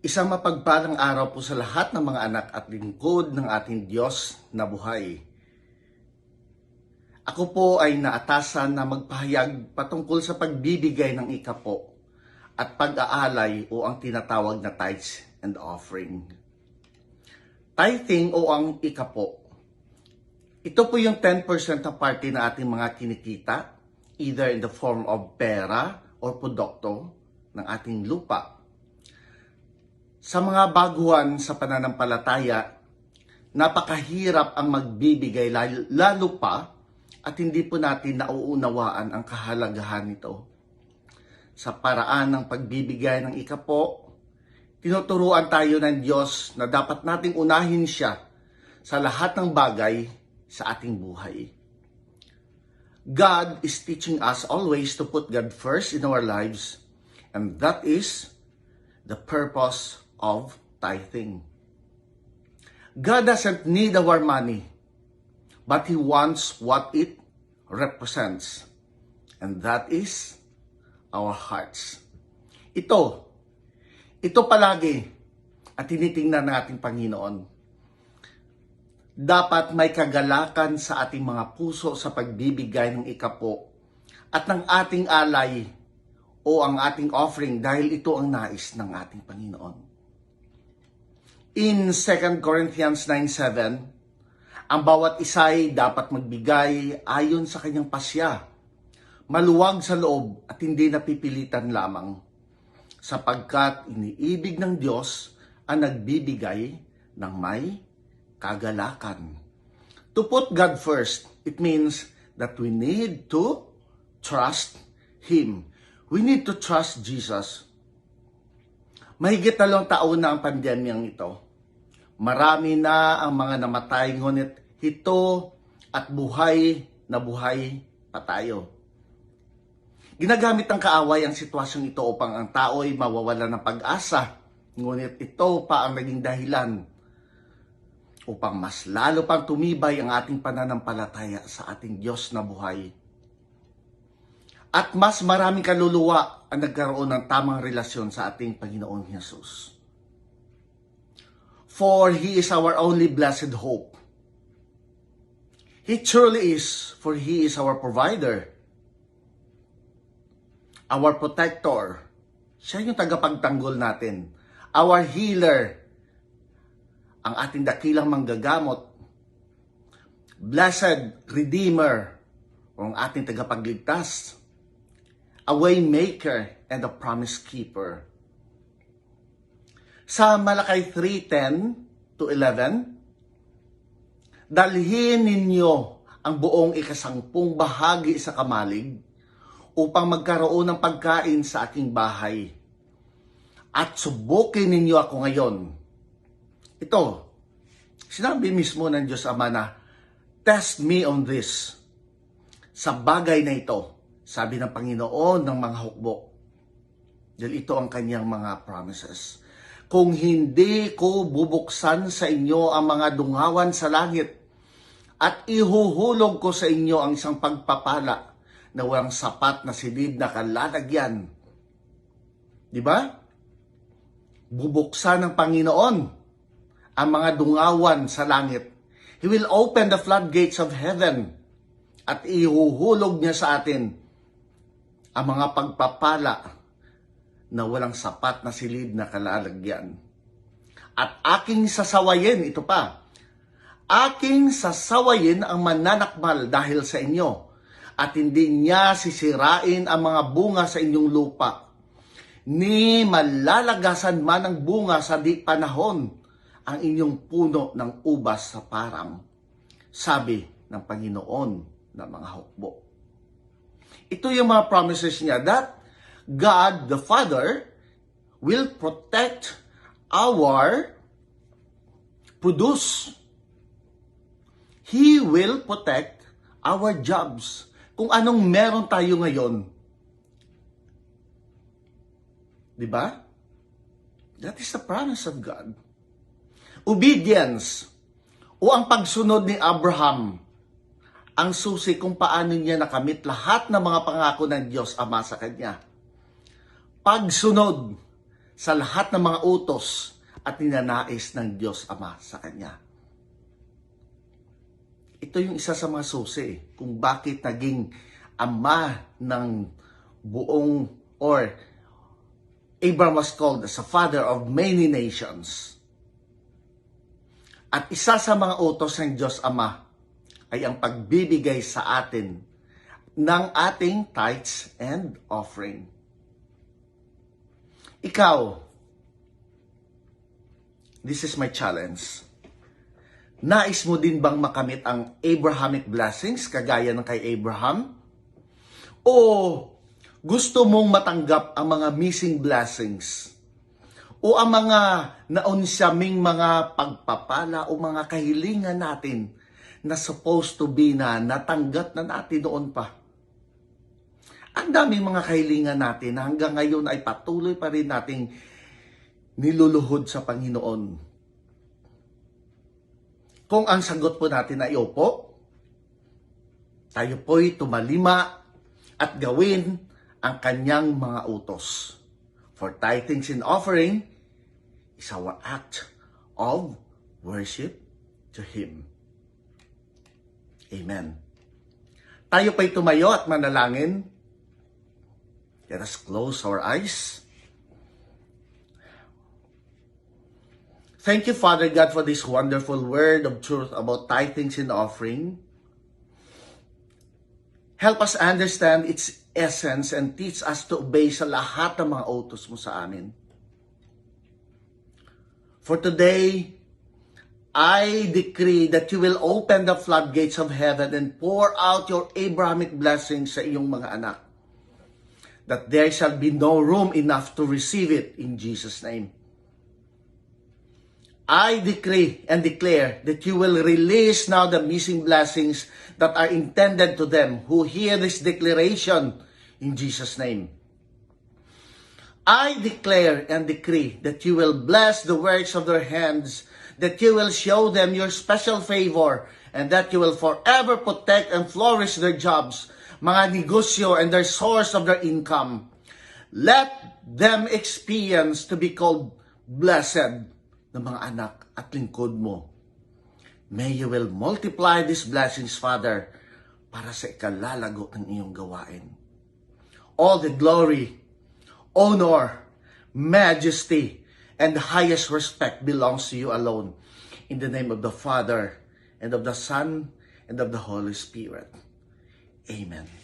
Isang mapagpalang araw po sa lahat ng mga anak at lingkod ng ating Diyos na buhay. Ako po ay naatasan na magpahayag patungkol sa pagbibigay ng ikapo at pag-aalay o ang tinatawag na tithes and offering. Tithing o ang ikapo. Ito po yung 10% na parte na ating mga kinikita, either in the form of pera or produkto ng ating lupa. Sa mga baguhan sa pananampalataya, napakahirap ang magbibigay lalo pa at hindi po natin nauunawaan ang kahalagahan nito. Sa paraan ng pagbibigay ng ikapo, tinuturuan tayo ng Diyos na dapat nating unahin siya sa lahat ng bagay sa ating buhay. God is teaching us always to put God first in our lives, and that is the purpose of tithing. God doesn't need our money, but He wants what it represents, and that is our hearts. Ito palagi at tinitingnan ng ating Panginoon. Dapat may kagalakan sa ating mga puso sa pagbibigay ng ikapo at ng ating alay o ang ating offering dahil ito ang nais ng ating Panginoon. In 2 Corinthians 9:7, ang bawat isa ay dapat magbigay ayon sa kanyang pasya, maluwag sa loob at hindi napipilitan lamang, sapagkat iniibig ng Diyos ang nagbibigay ng may kagalakan. To put God first, it means that we need to trust Him. We need to trust Jesus. Mahigit 2 taon na ang pandemyang ito. Marami na ang mga namatay, ngunit hito at buhay na buhay pa tayo. Ginagamit ng kaaway ang sitwasyong ito upang ang tao ay mawawala ng pag-asa, ngunit ito pa ang naging dahilan upang mas lalo pang tumibay ang ating pananampalataya sa ating Diyos na buhay. At mas maraming kaluluwa ang nagkaroon ng tamang relasyon sa ating Panginoong Hesus. For He is our only blessed hope. He truly is, for He is our provider, our protector. Siya yung tagapagtanggol natin, our healer, ang ating dakilang manggagamot, blessed Redeemer, o ang ating tagapagligtas, a way maker and a promise keeper. Sa Malakay 3:10-11, dalhin ninyo ang buong ika-10 bahagi sa kamalig upang magkaroon ng pagkain sa aking bahay. At subukin ninyo ako ngayon. Ito, sinabi mismo ng Diyos Ama na, test me on this. Sa bagay na ito, sabi ng Panginoon ng mga hukbo. Dahil ito ang kanyang mga promises. Kung hindi ko bubuksan sa inyo ang mga dungawan sa langit at ihuhulog ko sa inyo ang isang pagpapala na walang sapat na silid na kalalagyan. Di ba? Bubuksan ng Panginoon ang mga dungawan sa langit. He will open the floodgates of heaven at ihuhulog niya sa atin ang mga pagpapala na walang sapat na silid na kalalagyan. At aking sasawayin, ito pa, aking sasawayin ang mananakmal dahil sa inyo, at hindi niya sisirain ang mga bunga sa inyong lupa, ni malalagasan man ang bunga sa di panahon ang inyong puno ng ubas sa param, sabi ng Panginoon ng mga hukbo. Ito yung mga promises niya that God the Father will protect our produce. He will protect our jobs. Kung anong meron tayo ngayon. Diba? That is the promise of God. Obedience o ang pagsunod ni Abraham ang susi kung paano niya nakamit lahat ng mga pangako ng Diyos Ama sa kanya. Pagsunod sa lahat ng mga utos at ninanais ng Diyos Ama sa kanya. Ito yung isa sa mga susi kung bakit naging ama ng buong, or Abraham was called as a father of many nations. At isa sa mga utos ng Diyos Ama ay ang pagbibigay sa atin ng ating tithes and offering. Ikaw, this is my challenge. Nais mo din bang makamit ang Abrahamic blessings kagaya ng kay Abraham? O gusto mong matanggap ang mga missing blessings? O ang mga naunsyaming mga pagpapala o mga kahilingan natin na supposed to be na natanggap na natin noon pa? Ang daming mga kahilingan natin na hanggang ngayon ay patuloy pa rin nating niluluhod sa Panginoon. Kung ang sagot po natin ay opo, tayo po'y tumalima at gawin ang kanyang mga utos. For tithings and offering is our act of worship to Him. Amen. Tayo pa'y tumayo at manalangin. Let us close our eyes. Thank you, Father God, for this wonderful word of truth about tithings and offering. Help us understand its essence and teach us to obey sa lahat ng mga utos mo sa amin. For today, I decree that you will open the floodgates of heaven and pour out your Abrahamic blessings sa iyong mga anak. That there shall be no room enough to receive it in Jesus' name. I decree and declare that you will release now the missing blessings that are intended to them who hear this declaration in Jesus' name. I declare and decree that you will bless the works of their hands, that you will show them your special favor, and that you will forever protect and flourish their jobs, mga negosyo, and their source of their income. Let them experience to be called blessed ng mga anak at lingkod mo. May you will multiply these blessings, Father, para sa ikalalago ng iyong gawain. All the glory, honor, majesty, and the highest respect belongs to you alone. In the name of the Father, and of the Son, and of the Holy Spirit. Amen.